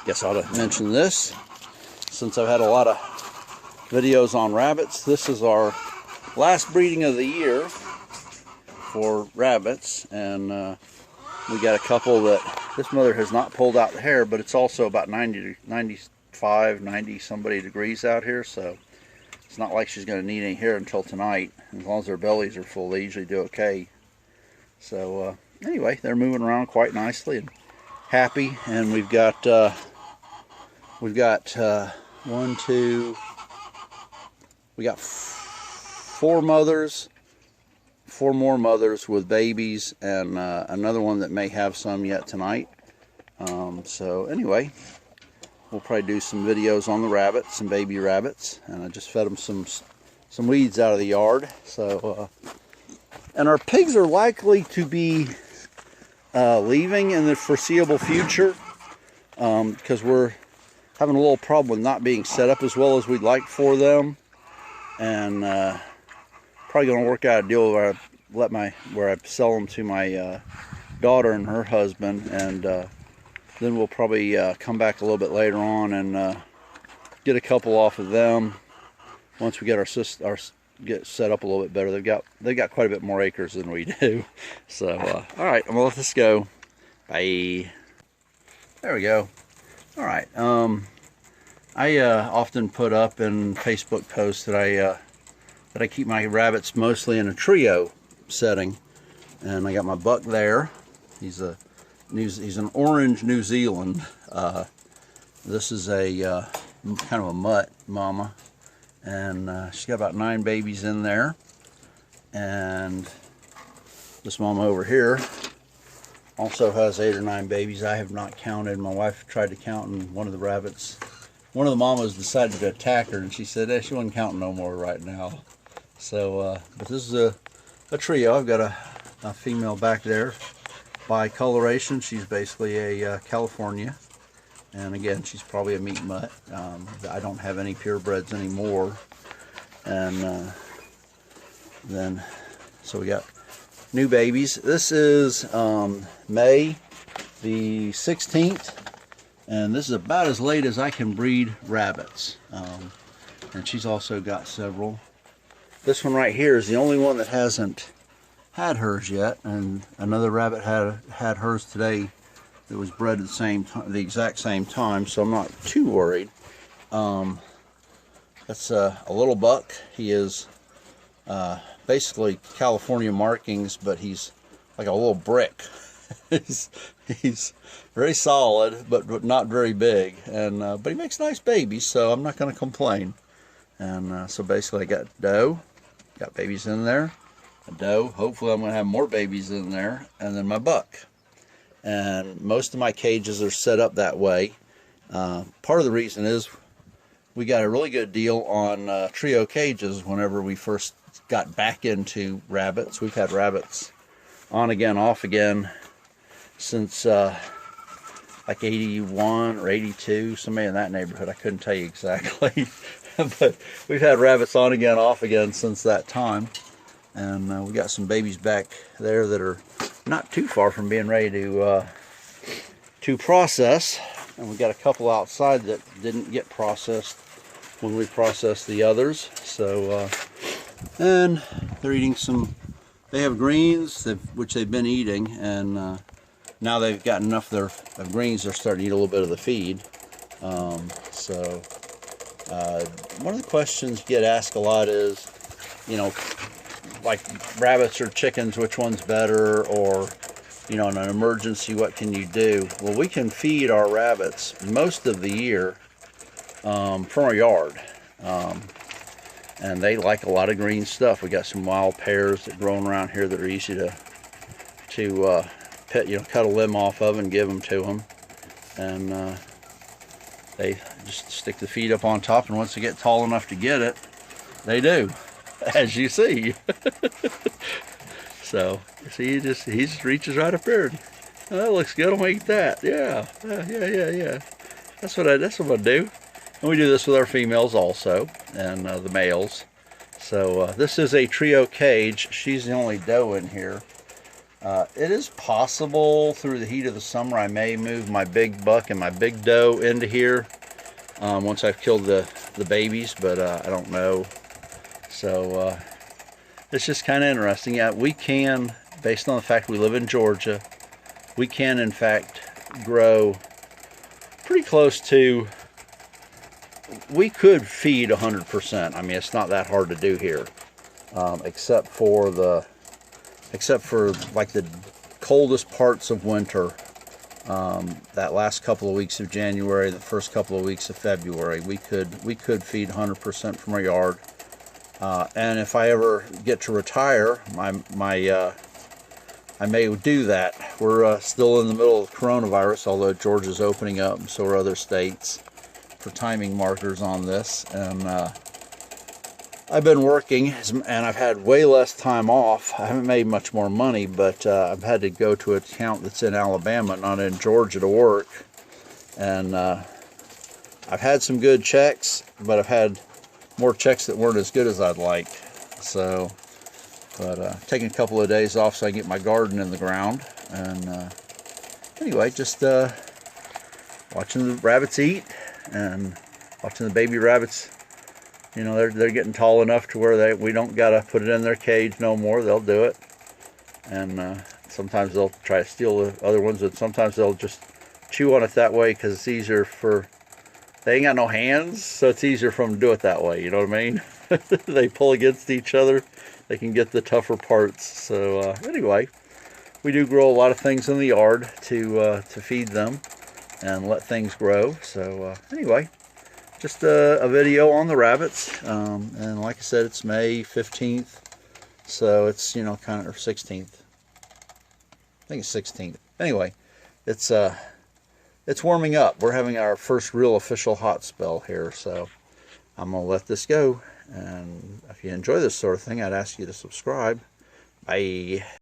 Guess I ought to mention this, since I've had a lot of videos on rabbits. This is our last breeding of the year for rabbits, and we got a couple that this mother has not pulled out the hair, but it's also about 95, 90 somebody degrees out here, so it's not like she's going to need any hair until tonight. As long as their bellies are full, they usually do okay. So anyway, they're moving around quite nicely and happy, and we've got four mothers, four more mothers with babies, and another one that may have some yet tonight. So anyway, we'll probably do some videos on the rabbits and baby rabbits, and I just fed them some weeds out of the yard. So and our pigs are likely to be leaving in the foreseeable future, because we're having a little problem with not being set up as well as we'd like for them, and probably going to work out a deal where I sell them to my daughter and her husband, and then we'll probably come back a little bit later on and get a couple off of them once we get get set up a little bit better. They've got quite a bit more acres than we do. So all right, I'm gonna let this go. Bye. There we go. All right. I often put up in Facebook posts that I keep my rabbits mostly in a trio setting, and I got my buck there. He's an orange New Zealand. This is a kind of a mutt mama, and she's got about 9 babies in there. And this mama over here also has 8 or 9 babies. I have not counted. My wife tried to count, and one of the mamas decided to attack her, and she said she wasn't counting no more right now. So but this is a trio. I've got a female back there by coloration. She's basically a California, and again, she's probably a meat mutt. I don't have any purebreds anymore, and then so we got new babies. This is May the 16th, and this is about as late as I can breed rabbits, and she's also got several. This one right here is the only one that hasn't had hers yet, and another rabbit had hers today that was bred at the exact same time, so I'm not too worried. That's a little buck. He is basically California markings, but he's like a little brick. he's very solid, but not very big, and but he makes nice babies, so I'm not going to complain. And so basically I got doe, got babies in there, a doe, hopefully I'm going to have more babies in there, and then my buck. And most of my cages are set up that way. Part of the reason is we got a really good deal on trio cages whenever we first got back into rabbits. We've had rabbits on again, off again since like 81 or 82, somebody in that neighborhood. I couldn't tell you exactly. But we've had rabbits on again, off again since that time. And we got some babies back there that are not too far from being ready to process. And we got a couple outside that didn't get processed when we processed the others. So, and they're eating they have greens, which they've been eating, and now they've got enough of greens, they're starting to eat a little bit of the feed. One of the questions you get asked a lot is, like rabbits or chickens, which one's better, or in an emergency, what can you do? Well, we can feed our rabbits most of the year from our yard, and they like a lot of green stuff. We got some wild pears that grow around here that are easy to cut a limb off of and give them to them, and they just stick the feet up on top, and once they get tall enough to get it, they do, as you see. So, see, he just reaches right up there. Oh, that looks good. I'm gonna eat that. Yeah. That's what I do. And we do this with our females also, and the males. So this is a trio cage. She's the only doe in here. It is possible through the heat of the summer I may move my big buck and my big doe into here once I've killed the babies, but I don't know. So it's just kind of interesting. Yeah, we can, based on the fact we live in Georgia, we can in fact grow pretty close to, we could feed 100%. I mean, it's not that hard to do here, except for like the coldest parts of winter, that last couple of weeks of January, the first couple of weeks of February, we could feed 100% from our yard. And if I ever get to retire, I may do that. We're still in the middle of coronavirus, although Georgia's opening up, and so are other states, for timing markers on this. And I've been working, and I've had way less time off. I haven't made much more money, but I've had to go to an account that's in Alabama, not in Georgia, to work. And I've had some good checks, but I've had more checks that weren't as good as I'd like. So, but taking a couple of days off so I can get my garden in the ground. And anyway, just watching the rabbits eat and watching the baby rabbits. You know, they're getting tall enough to where we don't gotta put it in their cage no more. They'll do it. And sometimes they'll try to steal the other ones, and sometimes they'll just chew on it that way because it's easier for, they ain't got no hands, so it's easier for them to do it that way, you know what I mean? They pull against each other, they can get the tougher parts. So anyway, we do grow a lot of things in the yard to feed them and let things grow. So anyway, just a video on the rabbits, and like I said, it's May 15th, so it's, you know, kind of, or 16th, I think it's 16th. Anyway, it's warming up. We're having our first real official hot spell here, so I'm gonna let this go. And if you enjoy this sort of thing, I'd ask you to subscribe. Bye.